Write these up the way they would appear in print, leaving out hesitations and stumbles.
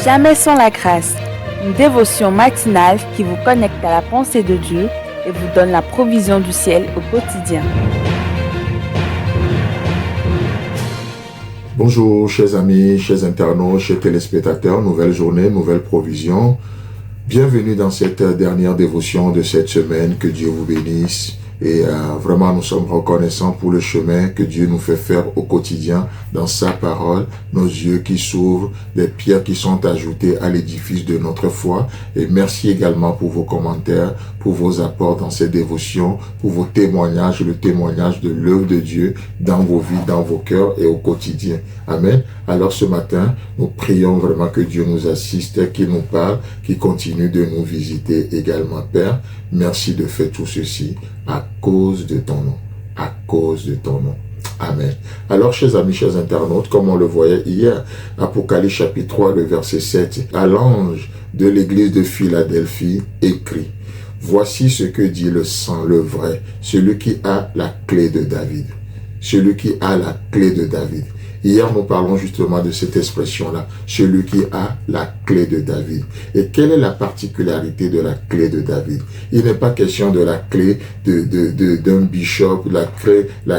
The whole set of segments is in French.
Jamais sans la grâce, une dévotion matinale qui vous connecte à la pensée de Dieu et vous donne la provision du ciel au quotidien. Bonjour chers amis, chers internautes, chers téléspectateurs, nouvelle journée, nouvelle provision. Bienvenue dans cette dernière dévotion de cette semaine, que Dieu vous bénisse. Et vraiment, nous sommes reconnaissants pour le chemin que Dieu nous fait faire au quotidien dans sa parole, nos yeux qui s'ouvrent, des pierres qui sont ajoutées à l'édifice de notre foi. Et merci également pour vos commentaires, pour vos apports dans ces dévotions, pour vos témoignages, le témoignage de l'œuvre de Dieu dans vos vies, dans vos cœurs et au quotidien. Amen. Alors ce matin, nous prions vraiment que Dieu nous assiste, qu'il nous parle, qu'il continue de nous visiter également. Père, merci de faire tout ceci à cause de ton nom, à cause de ton nom. Amen. Alors, chers amis, chers internautes, comme on le voyait hier, Apocalypse chapitre 3, le verset 7, à l'ange de l'église de Philadelphie écrit, « Voici ce que dit le saint, le vrai, celui qui a la clé de David. » Celui qui a la clé de David. Hier, nous parlons justement de cette expression-là, celui qui a la clé de David. Et quelle est la particularité de la clé de David? Il n'est pas question de la clé d'un bishop, la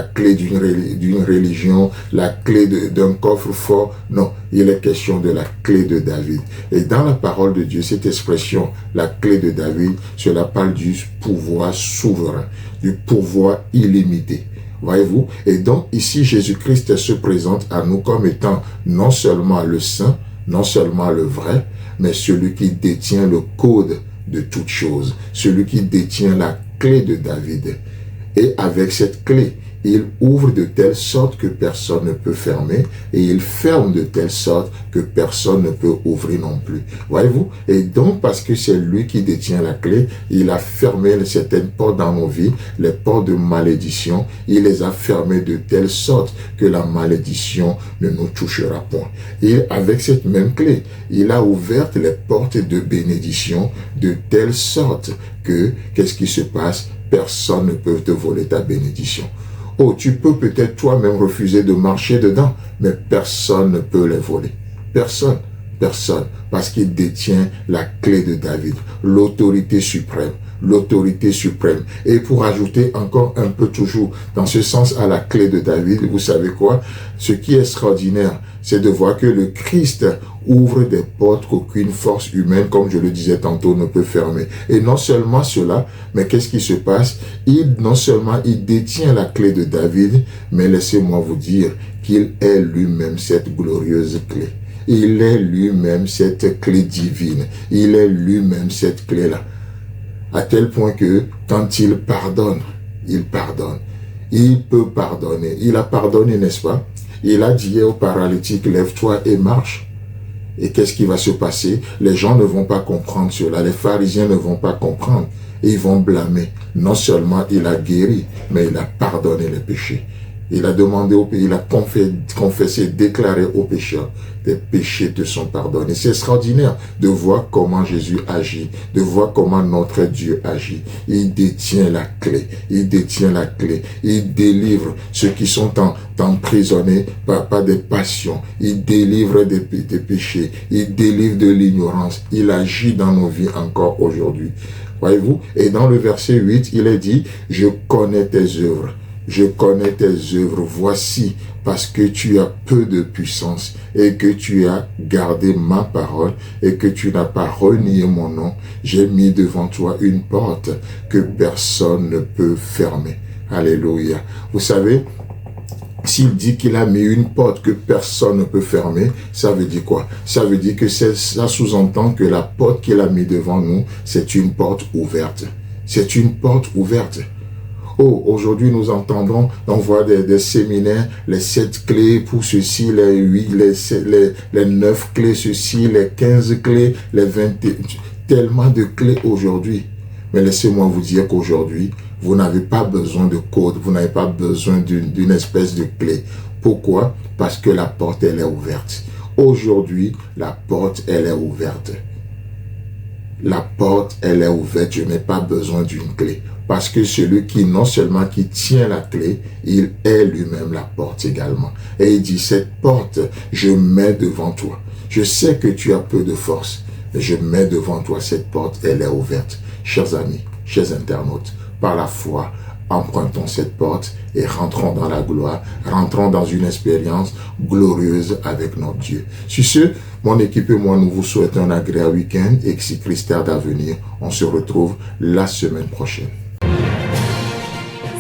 clé d'une religion, la clé d'un coffre-fort. Non, il est question de la clé de David. Et dans la parole de Dieu, cette expression, la clé de David, cela parle du pouvoir souverain, du pouvoir illimité. Voyez-vous? Et donc, ici, Jésus-Christ se présente à nous comme étant non seulement le saint, non seulement le vrai, mais celui qui détient le code de toutes choses, celui qui détient la clé de David. Et avec cette clé, il ouvre de telle sorte que personne ne peut fermer et il ferme de telle sorte que personne ne peut ouvrir non plus. Voyez-vous? Et donc, parce que c'est lui qui détient la clé, il a fermé certaines portes dans nos vies, les portes de malédiction, il les a fermées de telle sorte que la malédiction ne nous touchera point. Et avec cette même clé, il a ouvert les portes de bénédiction de telle sorte que, qu'est-ce qui se passe? Personne ne peut te voler ta bénédiction. Oh, tu peux peut-être toi-même refuser de marcher dedans, mais personne ne peut les voler. Personne, parce qu'il détient la clé de David, l'autorité suprême. L'autorité suprême. Et pour ajouter encore un peu toujours dans ce sens à la clé de David, vous savez quoi? Ce qui est extraordinaire, c'est de voir que le Christ ouvre des portes qu'aucune force humaine, comme je le disais tantôt, ne peut fermer. Et non seulement cela, mais qu'est-ce qui se passe? Non seulement il détient la clé de David, mais laissez-moi vous dire qu'il est lui-même cette glorieuse clé. Il est lui-même cette clé divine. Il est lui-même cette clé-là. À tel point que quand il pardonne, il pardonne. Il peut pardonner. Il a pardonné, n'est-ce pas? Il a dit au paralytique, lève-toi et marche. Et qu'est-ce qui va se passer? Les gens ne vont pas comprendre cela. Les pharisiens ne vont pas comprendre. Et ils vont blâmer. Non seulement il a guéri, mais il a pardonné les péchés. Il a demandé il a confessé, déclaré aux pécheurs, tes péchés te sont pardonnés. C'est extraordinaire de voir comment Jésus agit, de voir comment notre Dieu agit. Il détient la clé, il détient la clé. Il délivre ceux qui sont emprisonnés par des passions. Il délivre des péchés, il délivre de l'ignorance. Il agit dans nos vies encore aujourd'hui. Voyez-vous? Et dans le verset 8, il est dit, je connais tes œuvres. Je connais tes œuvres, voici, parce que tu as peu de puissance et que tu as gardé ma parole et que tu n'as pas renié mon nom, j'ai mis devant toi une porte que personne ne peut fermer. Alléluia. Vous savez, s'il dit qu'il a mis une porte que personne ne peut fermer, ça veut dire quoi? Ça veut dire que ça sous-entend que la porte qu'il a mis devant nous, c'est une porte ouverte. C'est une porte ouverte. Oh, aujourd'hui, nous entendons, on voit des séminaires, les 7 clés pour ceci, les 8, les 9 clés ceci, les 15 clés, les 20, tellement de clés aujourd'hui. Mais laissez-moi vous dire qu'aujourd'hui, vous n'avez pas besoin de code, vous n'avez pas besoin d'une espèce de clé. Pourquoi? Parce que la porte, elle est ouverte. Aujourd'hui, la porte, elle est ouverte. La porte, elle est ouverte, je n'ai pas besoin d'une clé. Parce que celui qui, non seulement qui tient la clé, il est lui-même la porte également. Et il dit, cette porte, je mets devant toi. Je sais que tu as peu de force. Je mets devant toi cette porte, elle est ouverte. Chers amis, chers internautes, par la foi, empruntons cette porte et rentrons dans la gloire, rentrons dans une expérience glorieuse avec notre Dieu. Sur ce, mon équipe et moi, nous vous souhaitons un agréable week-end et que si Christ tarde à venir, on se retrouve la semaine prochaine.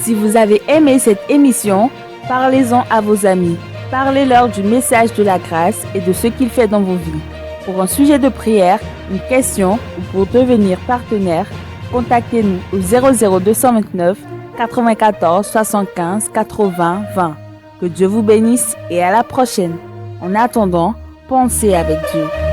Si vous avez aimé cette émission, parlez-en à vos amis. Parlez-leur du message de la grâce et de ce qu'il fait dans vos vies. Pour un sujet de prière, une question ou pour devenir partenaire, contactez-nous au 00229 94 75 80 20. Que Dieu vous bénisse et à la prochaine. En attendant, pensez avec Dieu.